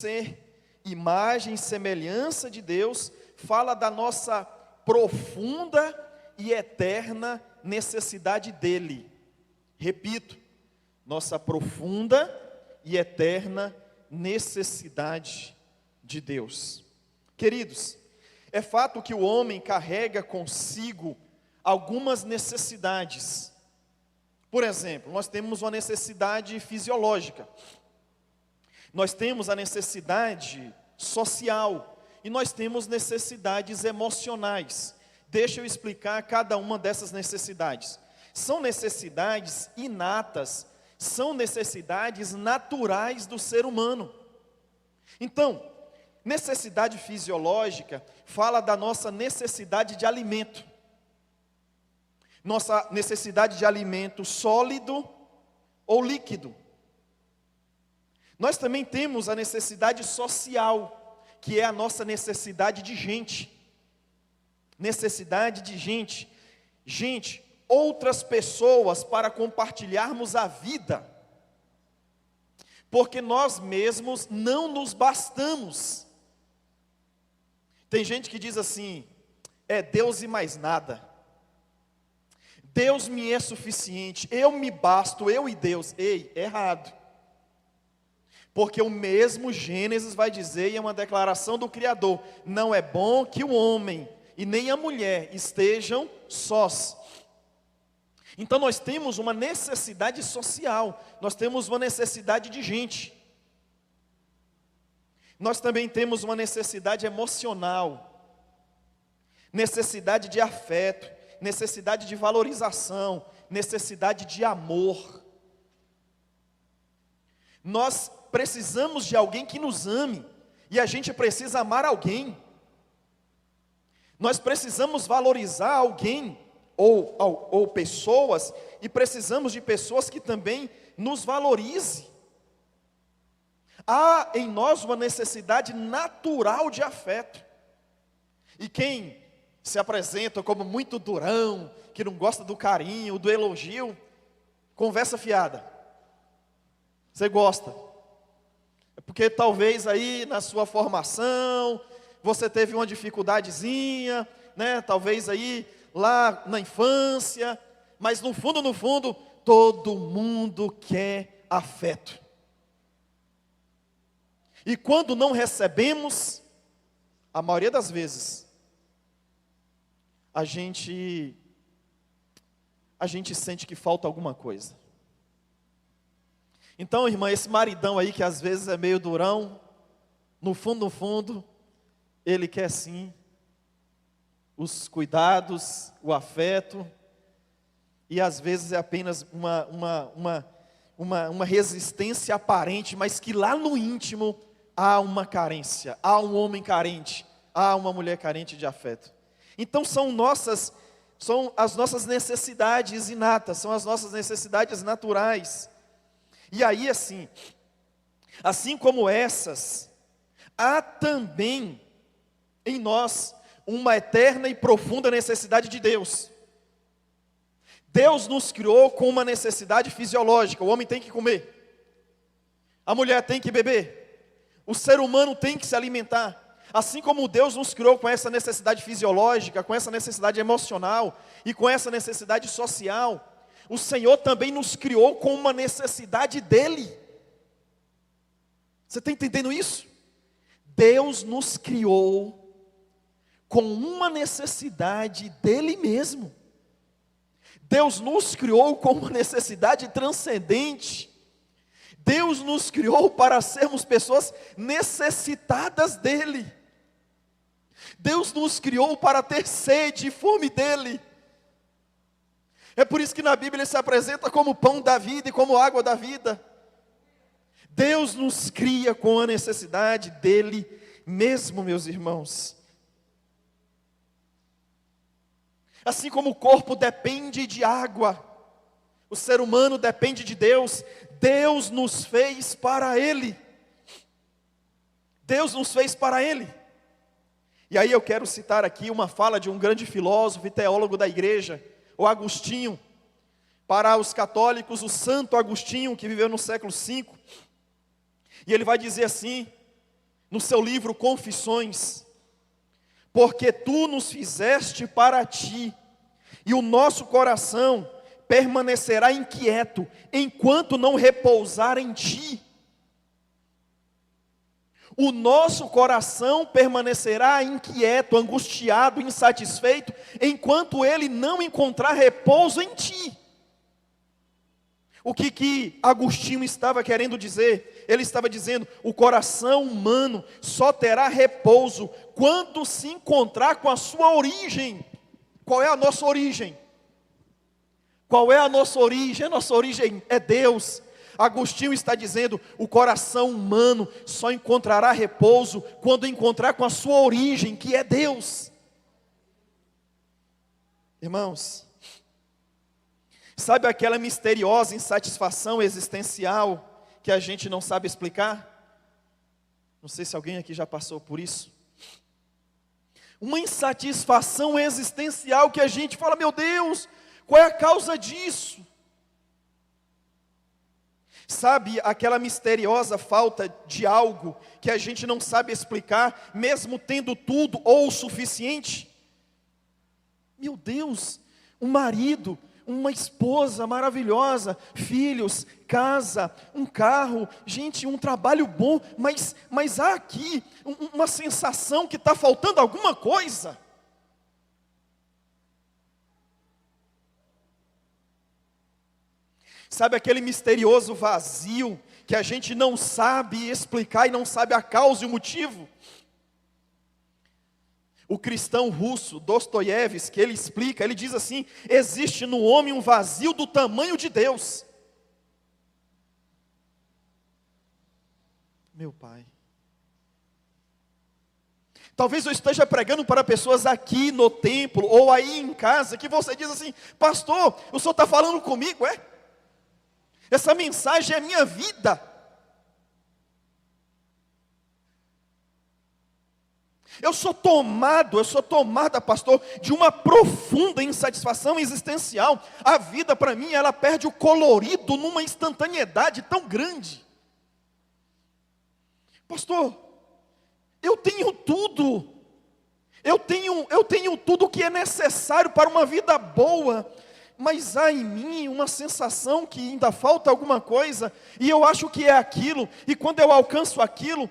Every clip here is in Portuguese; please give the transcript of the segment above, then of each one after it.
ser imagem e semelhança de Deus, fala da nossa profunda e eterna necessidade dele. Repito, nossa profunda e eterna necessidade de Deus. Queridos, é fato que o homem carrega consigo algumas necessidades. Por exemplo, nós temos uma necessidade fisiológica, nós temos a necessidade social e nós temos necessidades emocionais. Deixa eu explicar cada uma dessas necessidades. São necessidades inatas, são necessidades naturais do ser humano. Então, necessidade fisiológica fala da nossa necessidade de alimento. Nossa necessidade de alimento sólido ou líquido. Nós também temos a necessidade social, que é a nossa necessidade de gente. Necessidade de gente. Gente, outras pessoas para compartilharmos a vida. Porque nós mesmos não nos bastamos. Tem gente que diz assim: é Deus e mais nada. Deus me é suficiente, eu me basto, eu e Deus. Ei, errado. Porque o mesmo Gênesis vai dizer, e é uma declaração do Criador: não é bom que o homem e nem a mulher estejam sós. Então nós temos uma necessidade social, nós temos uma necessidade de gente. Nós também temos uma necessidade emocional, necessidade de afeto, necessidade de valorização, necessidade de amor. Nós precisamos de alguém que nos ame, e a gente precisa amar alguém. Nós precisamos valorizar alguém, ou pessoas, e precisamos de pessoas que também nos valorizem. Há em nós uma necessidade natural de afeto. E quem se apresenta como muito durão, que não gosta do carinho, do elogio, conversa fiada. Você gosta. É porque talvez aí na sua formação, você teve uma dificuldadezinha, né? Talvez aí lá na infância, mas no fundo, todo mundo quer afeto. E quando não recebemos, a maioria das vezes, a gente sente que falta alguma coisa. Então, irmã, esse maridão aí que às vezes é meio durão, no fundo, ele quer sim os cuidados, o afeto, e às vezes é apenas uma resistência aparente, mas que lá no íntimo há uma carência, há um homem carente, há uma mulher carente de afeto. Então são as nossas necessidades inatas, são as nossas necessidades naturais. E aí assim como essas, há também em nós uma eterna e profunda necessidade de Deus. Deus nos criou com uma necessidade fisiológica. O homem tem que comer, a mulher tem que beber, o ser humano tem que se alimentar. Assim como Deus nos criou com essa necessidade fisiológica, com essa necessidade emocional e com essa necessidade social, o Senhor também nos criou com uma necessidade dEle. Você está entendendo isso? Deus nos criou com uma necessidade dEle mesmo. Deus nos criou com uma necessidade transcendente. Deus nos criou para sermos pessoas necessitadas dEle. Deus nos criou para ter sede e fome dEle. É por isso que na Bíblia Ele se apresenta como pão da vida e como água da vida. Deus nos cria com a necessidade dEle mesmo, meus irmãos. Assim como o corpo depende de água, o ser humano depende de Deus. Deus nos fez para Ele. Deus nos fez para Ele. E aí eu quero citar aqui uma fala de um grande filósofo e teólogo da igreja, o Agostinho. Para os católicos, o Santo Agostinho, que viveu no século V. E ele vai dizer assim: no seu livro Confissões: porque tu nos fizeste para ti, e o nosso coração permanecerá inquieto, enquanto não repousar em ti. O nosso coração permanecerá inquieto, angustiado, insatisfeito, enquanto ele não encontrar repouso em ti. O que Agostinho estava querendo dizer? Ele estava dizendo: o coração humano só terá repouso quando se encontrar com a sua origem. Qual é a nossa origem? Qual é a nossa origem? A nossa origem é Deus. Agostinho está dizendo: o coração humano só encontrará repouso quando encontrar com a sua origem, que é Deus. Irmãos, sabe aquela misteriosa insatisfação existencial que a gente não sabe explicar? Não sei se alguém aqui já passou por isso. Uma insatisfação existencial que a gente fala: meu Deus, qual é a causa disso? Sabe aquela misteriosa falta de algo que a gente não sabe explicar, mesmo tendo tudo ou o suficiente? Meu Deus, um marido, uma esposa maravilhosa, filhos, casa, um carro, gente, um trabalho bom, mas há aqui uma sensação que está faltando alguma coisa. Sabe aquele misterioso vazio que a gente não sabe explicar e não sabe a causa e o motivo? O cristão russo Dostoiévski, ele explica, ele diz assim: existe no homem um vazio do tamanho de Deus. Meu Pai, talvez eu esteja pregando para pessoas aqui no templo ou aí em casa, que você diz assim: pastor, o senhor está falando comigo, é? Essa mensagem é a minha vida. Eu sou tomada, pastor, de uma profunda insatisfação existencial. A vida para mim, ela perde o colorido numa instantaneidade tão grande. Pastor, eu tenho tudo. Eu tenho tudo que é necessário para uma vida boa. Mas há em mim uma sensação que ainda falta alguma coisa, e eu acho que é aquilo, e quando eu alcanço aquilo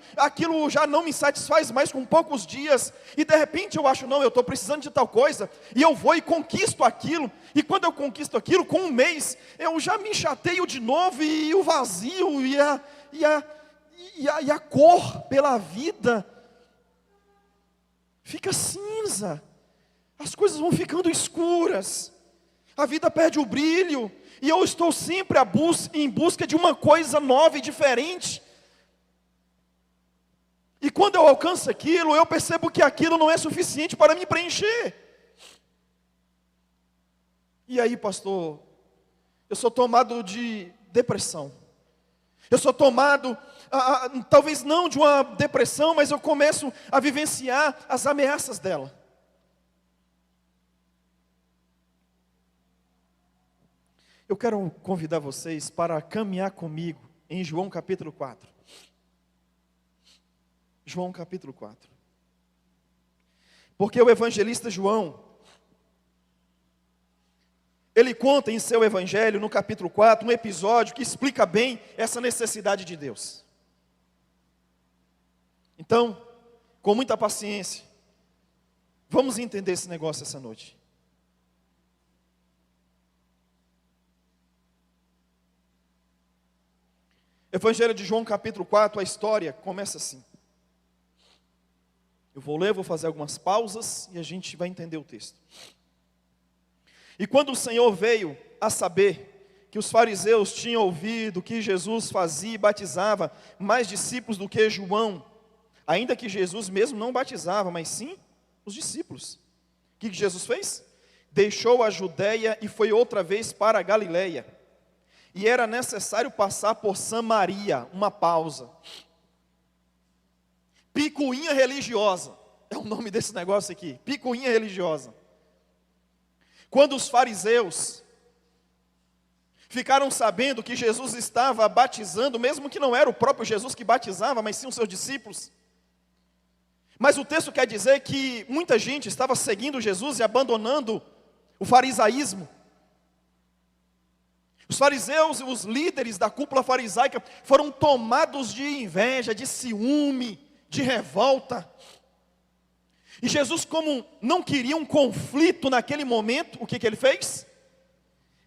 já não me satisfaz mais com poucos dias, e de repente eu acho: não, eu estou precisando de tal coisa, e eu vou e conquisto aquilo, e quando eu conquisto aquilo, com um mês, eu já me chateio de novo, e o vazio, e a cor pela vida fica cinza, as coisas vão ficando escuras, a vida perde o brilho, e eu estou sempre em busca de uma coisa nova e diferente. E quando eu alcanço aquilo, eu percebo que aquilo não é suficiente para me preencher. E aí, pastor, eu sou tomado de depressão. Eu sou tomado, talvez não de uma depressão, mas eu começo a vivenciar as ameaças dela. Eu quero convidar vocês para caminhar comigo em João capítulo 4. João capítulo 4. Porque o evangelista João, ele conta em seu evangelho, no capítulo 4, um episódio que explica bem essa necessidade de Deus. Então, com muita paciência, vamos entender esse negócio essa noite. Evangelho de João capítulo 4, a história começa assim. Eu vou ler, vou fazer algumas pausas e a gente vai entender o texto. E quando o Senhor veio a saber que os fariseus tinham ouvido que Jesus fazia e batizava mais discípulos do que João, ainda que Jesus mesmo não batizava, mas sim os discípulos. O que Jesus fez? Deixou a Judeia e foi outra vez para a Galileia. E era necessário passar por Samaria, uma pausa. Picuinha religiosa, é o nome desse negócio aqui, picuinha religiosa. Quando os fariseus ficaram sabendo que Jesus estava batizando, mesmo que não era o próprio Jesus que batizava, mas sim os seus discípulos, Mas o texto quer dizer que muita gente estava seguindo Jesus e abandonando o farisaísmo. Os fariseus e os líderes da cúpula farisaica foram tomados de inveja, de ciúme, de revolta. E Jesus, como não queria um conflito naquele momento, o que ele fez?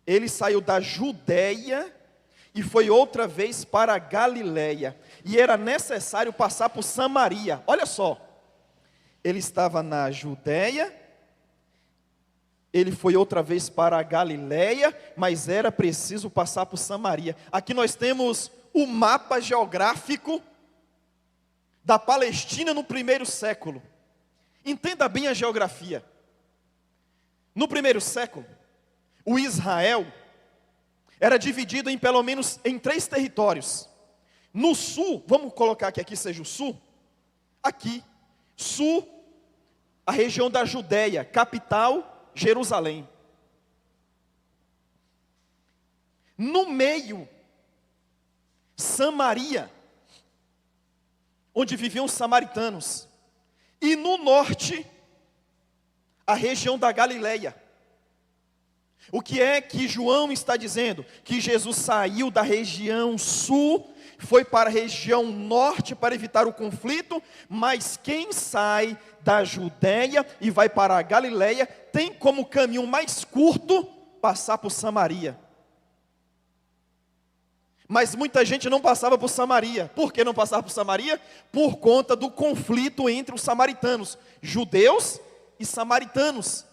Ele saiu da Judéia e foi outra vez para a Galiléia. E era necessário passar por Samaria. Olha só, ele estava na Judéia, ele foi outra vez para a Galiléia, mas era preciso passar por Samaria. Aqui nós temos o mapa geográfico da Palestina no primeiro século. Entenda bem a geografia. No primeiro século, o Israel era dividido em pelo menos em 3 territórios. No sul, vamos colocar que aqui seja o sul. Aqui, sul, a região da Judéia, capital, Jerusalém. No meio, Samaria, onde viviam os samaritanos. E no norte, a região da Galileia. O que é que João está dizendo? Que Jesus saiu da região sul, foi para a região norte para evitar o conflito, mas quem sai da Judéia e vai para a Galileia, tem como caminho mais curto passar por Samaria. Mas muita gente não passava por Samaria. Por que não passava por Samaria? Por conta do conflito entre os samaritanos, judeus e samaritanos.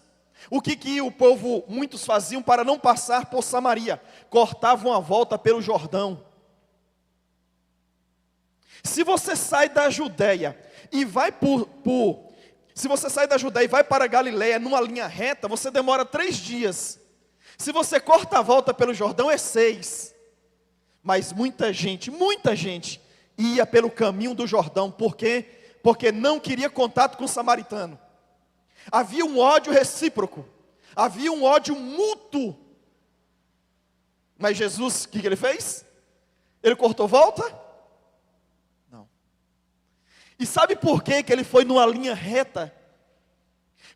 O que o povo, muitos faziam para não passar por Samaria? Cortavam a volta pelo Jordão. Se você sai da Judéia e vai se você sai da Judéia e vai para a Galiléia numa linha reta, você demora 3 dias. Se você corta a volta pelo Jordão, é 6. Mas muita gente ia pelo caminho do Jordão. Por quê? Porque não queria contato com o samaritano. Havia um ódio recíproco. Havia um ódio mútuo. Mas Jesus, o que ele fez? Ele cortou volta? Não. E sabe por que ele foi numa linha reta?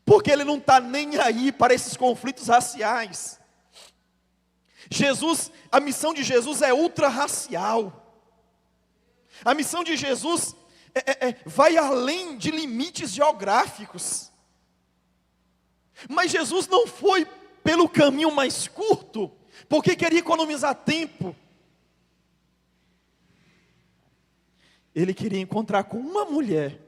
Porque ele não está nem aí para esses conflitos raciais. A missão de Jesus é ultra-racial. A missão de Jesus vai além de limites geográficos. Mas Jesus não foi pelo caminho mais curto, porque queria economizar tempo. Ele queria encontrar com uma mulher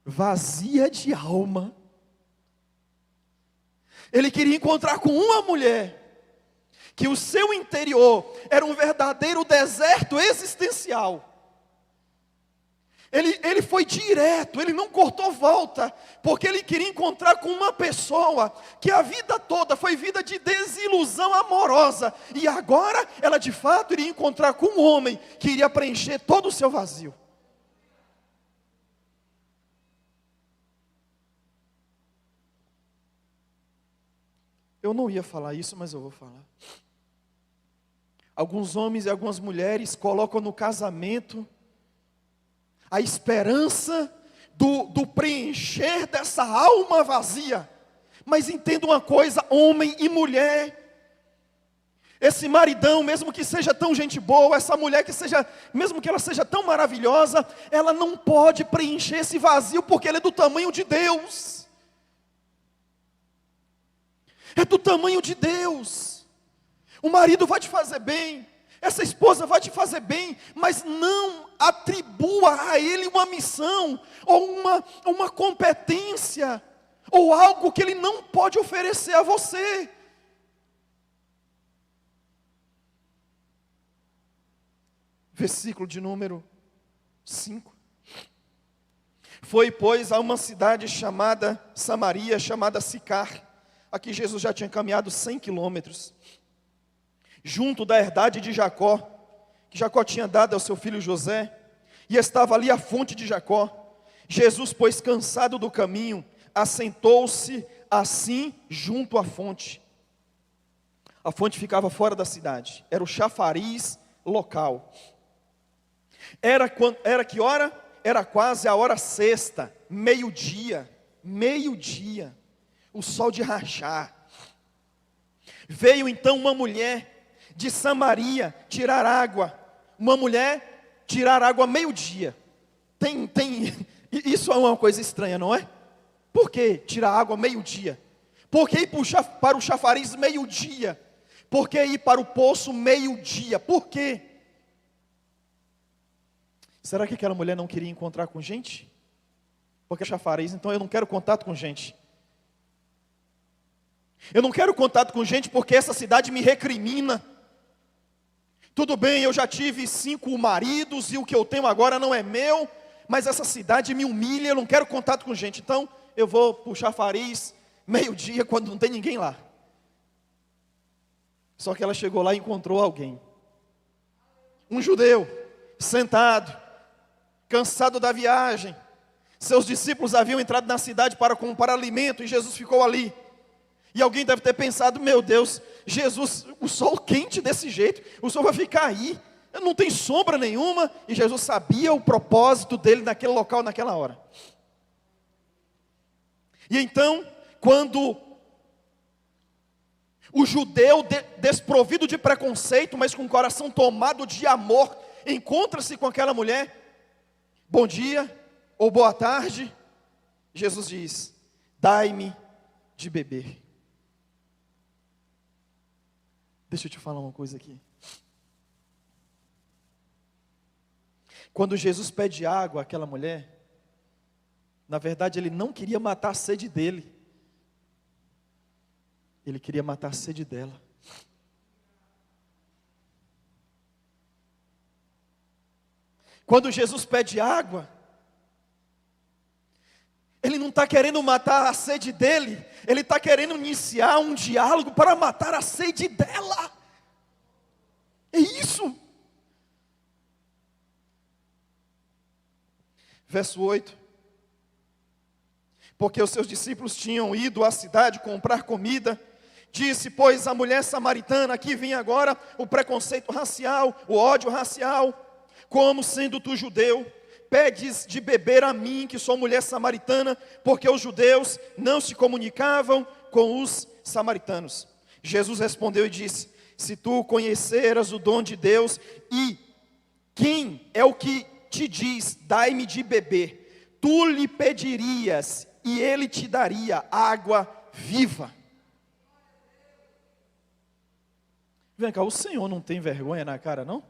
vazia de alma. Ele queria encontrar com uma mulher que o seu interior era um verdadeiro deserto existencial. Ele foi direto, ele não cortou volta, porque ele queria encontrar com uma pessoa que a vida toda foi vida de desilusão amorosa, e agora ela de fato iria encontrar com um homem que iria preencher todo o seu vazio. Eu não ia falar isso, mas eu vou falar. Alguns homens e algumas mulheres colocam no casamento a esperança do preencher dessa alma vazia. Mas entenda uma coisa, homem e mulher, esse maridão, mesmo que seja tão gente boa, essa mulher mesmo que ela seja tão maravilhosa, ela não pode preencher esse vazio, porque ele é do tamanho de Deus. É do tamanho de Deus. O marido vai te fazer bem, essa esposa vai te fazer bem, mas não atribua a ele uma missão, ou uma competência, ou algo que ele não pode oferecer a você. Versículo de número 5. Foi, pois, a uma cidade chamada Samaria, chamada Sicar. Aqui Jesus já tinha caminhado 100 quilômetros. Junto da herdade de Jacó, que Jacó tinha dado ao seu filho José, e estava ali a fonte de Jacó. Jesus, pois cansado do caminho, assentou-se assim junto à fonte. A fonte ficava fora da cidade, era o chafariz local. Era que hora? era quase a hora sexta, meio-dia, o sol de rachar. Veio então uma mulher de Samaria tirar água. Uma mulher tirar água meio-dia. Isso é uma coisa estranha, não é? Por que tirar água meio-dia? Por que ir para o chafariz meio-dia? Por que ir para o poço meio-dia? Por quê? Será que aquela mulher não queria encontrar com gente? Porque é chafariz, então eu não quero contato com gente. Eu não quero contato com gente porque essa cidade me recrimina. Tudo bem, eu já tive 5 maridos e o que eu tenho agora não é meu, mas essa cidade me humilha, eu não quero contato com gente. Então eu vou para o chafariz meio-dia quando não tem ninguém lá. Só que ela chegou lá e encontrou alguém. Um judeu, sentado, cansado da viagem. Seus discípulos haviam entrado na cidade para comprar alimento e Jesus ficou ali. E alguém deve ter pensado, meu Deus, Jesus, o sol quente desse jeito, o sol vai ficar aí, não tem sombra nenhuma. E Jesus sabia o propósito dele naquele local, naquela hora. E então, quando o judeu desprovido de preconceito, mas com o coração tomado de amor, encontra-se com aquela mulher, bom dia ou boa tarde, Jesus diz, dai-me de beber. Deixa eu te falar uma coisa aqui. Quando Jesus pede água àquela mulher, na verdade ele não queria matar a sede dele. Ele queria matar a sede dela. Quando Jesus pede água, ele não está querendo matar a sede dele, ele está querendo iniciar um diálogo para matar a sede dela. É isso. Verso 8. Porque os seus discípulos tinham ido à cidade comprar comida, disse, pois, a mulher samaritana, aqui vem agora o preconceito racial, o ódio racial, como sendo tu judeu, pedes de beber a mim, que sou mulher samaritana, porque os judeus não se comunicavam com os samaritanos. Jesus respondeu e disse, se tu conheceras o dom de Deus, e quem é o que te diz, dai-me de beber, tu lhe pedirias, e ele te daria água viva. Vem cá, o Senhor não tem vergonha na cara, não?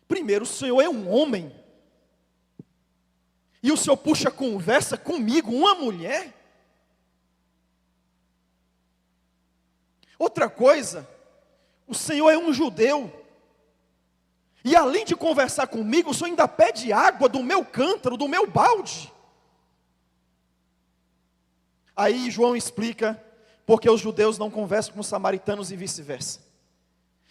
Primeiro, o Senhor é um homem. E o Senhor puxa conversa comigo, uma mulher. Outra coisa, o Senhor é um judeu. E além de conversar comigo, o Senhor ainda pede água do meu cântaro, do meu balde. Aí João explica porque os judeus não conversam com os samaritanos e vice-versa.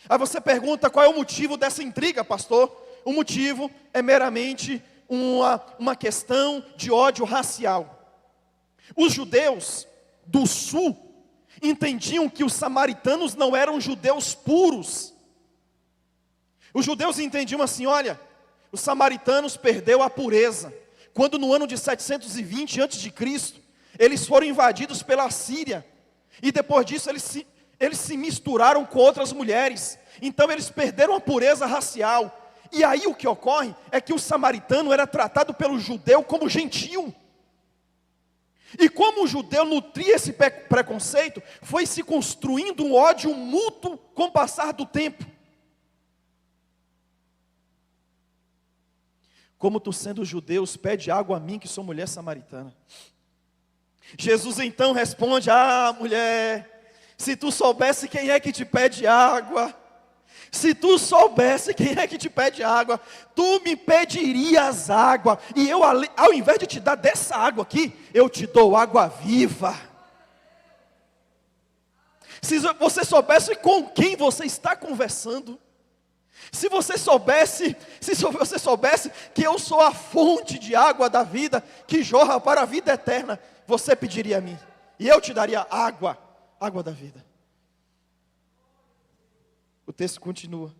Aí você pergunta qual é o motivo dessa intriga, pastor? O motivo é meramente uma questão de ódio racial. Os judeus do sul entendiam que os samaritanos não eram judeus puros. Os judeus entendiam assim, olha, os samaritanos perderam a pureza, quando no ano de 720 a.C., eles foram invadidos pela Síria, e depois disso eles se misturaram com outras mulheres, então eles perderam a pureza racial, e aí o que ocorre é que o samaritano era tratado pelo judeu como gentil, e como o judeu nutria esse preconceito, foi se construindo um ódio mútuo com o passar do tempo. Como tu sendo judeus, pede água a mim que sou mulher samaritana. Jesus então responde, mulher, se tu soubesse quem é que te pede água, se tu soubesse quem é que te pede água, tu me pedirias água, e eu ao invés de te dar dessa água aqui, eu te dou água viva. Se você soubesse com quem você está conversando, se você soubesse que eu sou a fonte de água da vida, que jorra para a vida eterna, você pediria a mim, e eu te daria água da vida. O texto continua.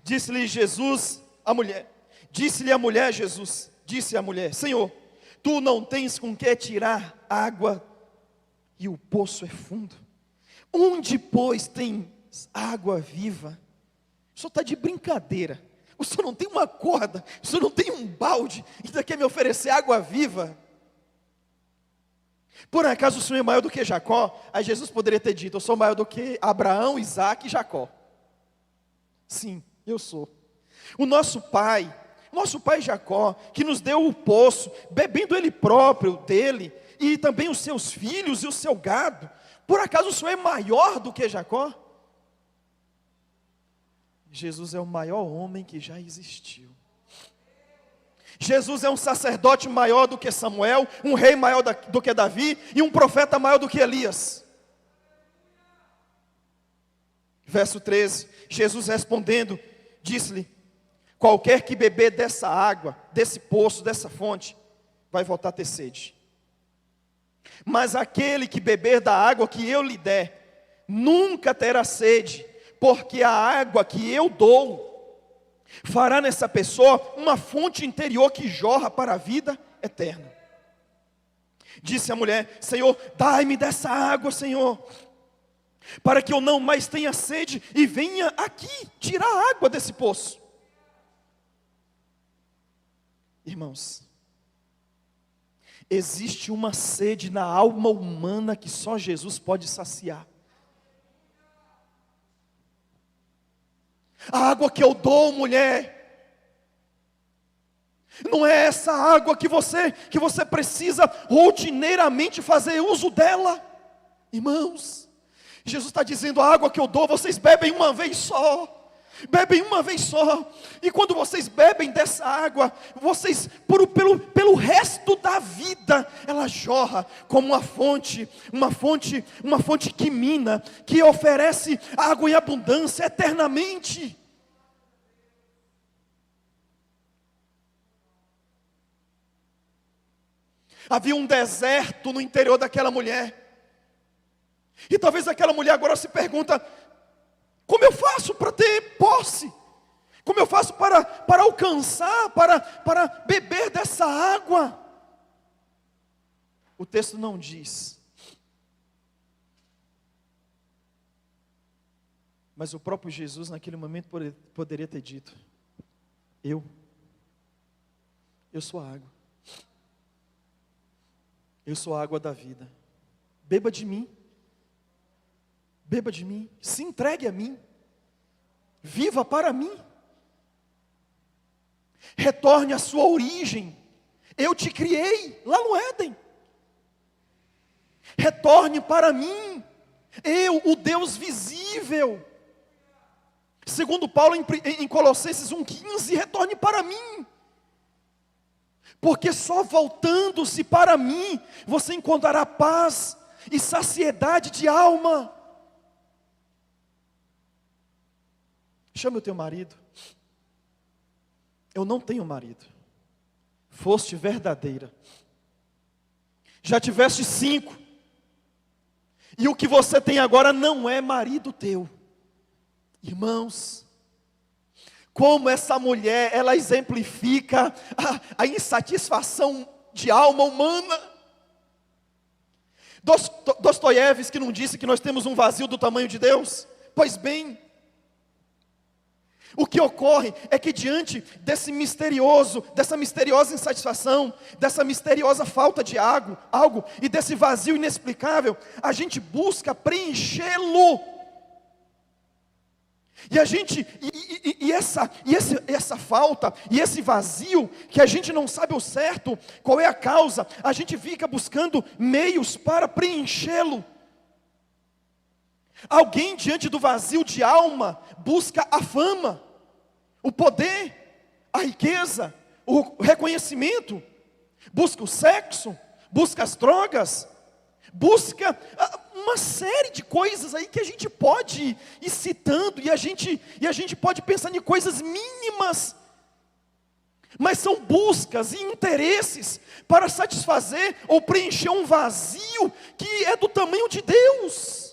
Disse-lhe Jesus A mulher, disse-lhe a mulher, Jesus, disse a mulher: Senhor, tu não tens com que tirar água e o poço é fundo. Onde, pois, tem água viva? O senhor está de brincadeira. O senhor não tem uma corda, o senhor não tem um balde, e ainda quer me oferecer água viva? Por acaso o senhor é maior do que Jacó? Aí Jesus poderia ter dito: eu sou maior do que Abraão, Isaac e Jacó. Sim, eu sou. O nosso pai Jacó, que nos deu o poço, bebendo ele próprio dele, e também os seus filhos e o seu gado. Por acaso o senhor é maior do que Jacó? Jesus é o maior homem que já existiu. Jesus é um sacerdote maior do que Samuel, um rei maior do que Davi e um profeta maior do que Elias. Verso 13, Jesus respondendo, disse-lhe: qualquer que beber dessa água, desse poço, dessa fonte, vai voltar a ter sede. Mas aquele que beber da água que eu lhe der, nunca terá sede, porque a água que eu dou fará nessa pessoa uma fonte interior que jorra para a vida eterna. Disse a mulher: Senhor, dai-me dessa água, Senhor, para que eu não mais tenha sede e venha aqui tirar a água desse poço. Irmãos, existe uma sede na alma humana que só Jesus pode saciar. A água que eu dou, mulher, não é essa água que você precisa rotineiramente fazer uso dela. Irmãos, Jesus está dizendo: a água que eu dou, vocês bebem uma vez só. Bebem uma vez só. E quando vocês bebem dessa água, vocês, pelo resto da vida, ela jorra como uma fonte que mina, que oferece água em abundância eternamente. Havia um deserto no interior daquela mulher. E talvez aquela mulher agora se pergunta: como eu faço para ter posse? Como eu faço para alcançar, para beber dessa água? O texto não diz. Mas o próprio Jesus naquele momento poderia ter dito: eu sou a água. Eu sou a água da vida. Beba de mim. Beba de mim, se entregue a mim, viva para mim, retorne à sua origem. Eu te criei lá no Éden. Retorne para mim, eu, o Deus visível. Segundo Paulo em Colossenses 1,15, retorne para mim, porque só voltando-se para mim você encontrará paz e saciedade de alma. Chame o teu marido. Eu não tenho marido. Foste verdadeira. Já tiveste 5. E o que você tem agora não é marido teu. Irmãos, como essa mulher, ela exemplifica a insatisfação de alma humana. Dostoiévski não disse que nós temos um vazio do tamanho de Deus? Pois bem, o que ocorre é que diante dessa misteriosa insatisfação, dessa misteriosa falta de algo e desse vazio inexplicável, a gente busca preenchê-lo. E essa falta e esse vazio, que a gente não sabe ao certo qual é a causa, a gente fica buscando meios para preenchê-lo. Alguém diante do vazio de alma busca a fama, o poder, a riqueza, o reconhecimento, busca o sexo, busca as drogas, busca uma série de coisas aí que a gente pode ir citando, e a gente pode pensar em coisas mínimas, mas são buscas e interesses para satisfazer ou preencher um vazio que é do tamanho de Deus.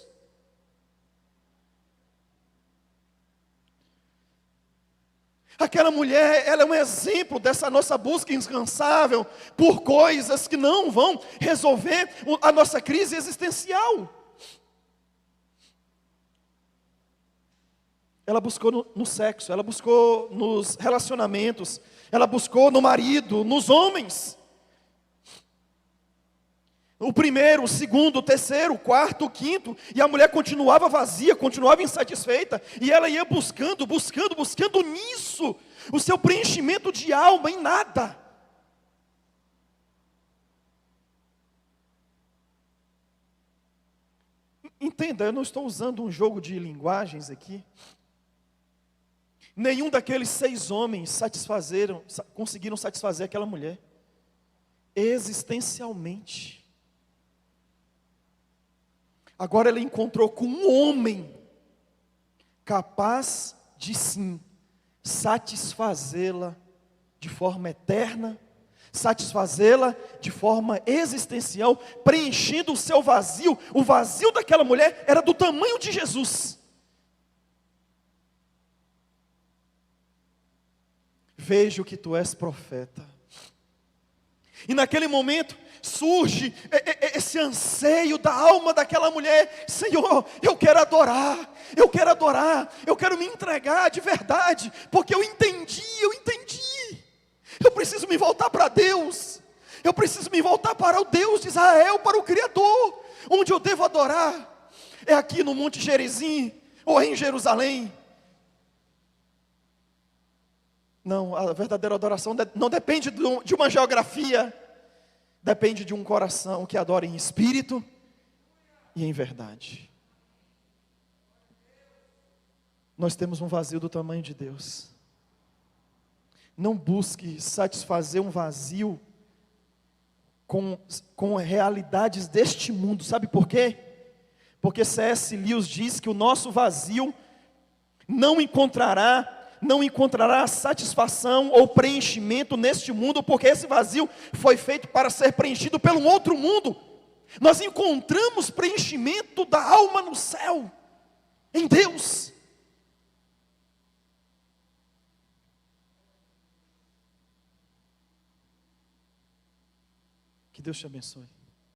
Aquela mulher, ela é um exemplo dessa nossa busca incansável por coisas que não vão resolver a nossa crise existencial. Ela buscou no sexo, ela buscou nos relacionamentos, ela buscou no marido, nos homens. O primeiro, o segundo, o terceiro, o quarto, o quinto, e a mulher continuava vazia, continuava insatisfeita, e ela ia buscando nisso, o seu preenchimento de alma em nada. Entenda, eu não estou usando um jogo de linguagens aqui. Nenhum daqueles 6 homens conseguiram satisfazer aquela mulher, existencialmente. Agora ela encontrou com um homem, capaz de sim, satisfazê-la de forma eterna, satisfazê-la de forma existencial, preenchendo o seu vazio. O vazio daquela mulher era do tamanho de Jesus. Vejo que tu és profeta. E naquele momento surge esse anseio da alma daquela mulher: Senhor, eu quero adorar, eu quero me entregar de verdade, porque eu entendi, eu preciso me voltar para Deus, eu preciso me voltar para o Deus de Israel, para o Criador. Onde eu devo adorar? É aqui no Monte Gerizim, ou em Jerusalém? Não, a verdadeira adoração não depende de uma geografia, depende de um coração que adora em espírito e em verdade. Nós temos um vazio do tamanho de Deus. Não busque satisfazer um vazio com realidades deste mundo. Sabe por quê? Porque C.S. Lewis diz que o nosso vazio não encontrará satisfação ou preenchimento neste mundo, porque esse vazio foi feito para ser preenchido pelo outro mundo. Nós encontramos preenchimento da alma no céu, em Deus. Que Deus te abençoe.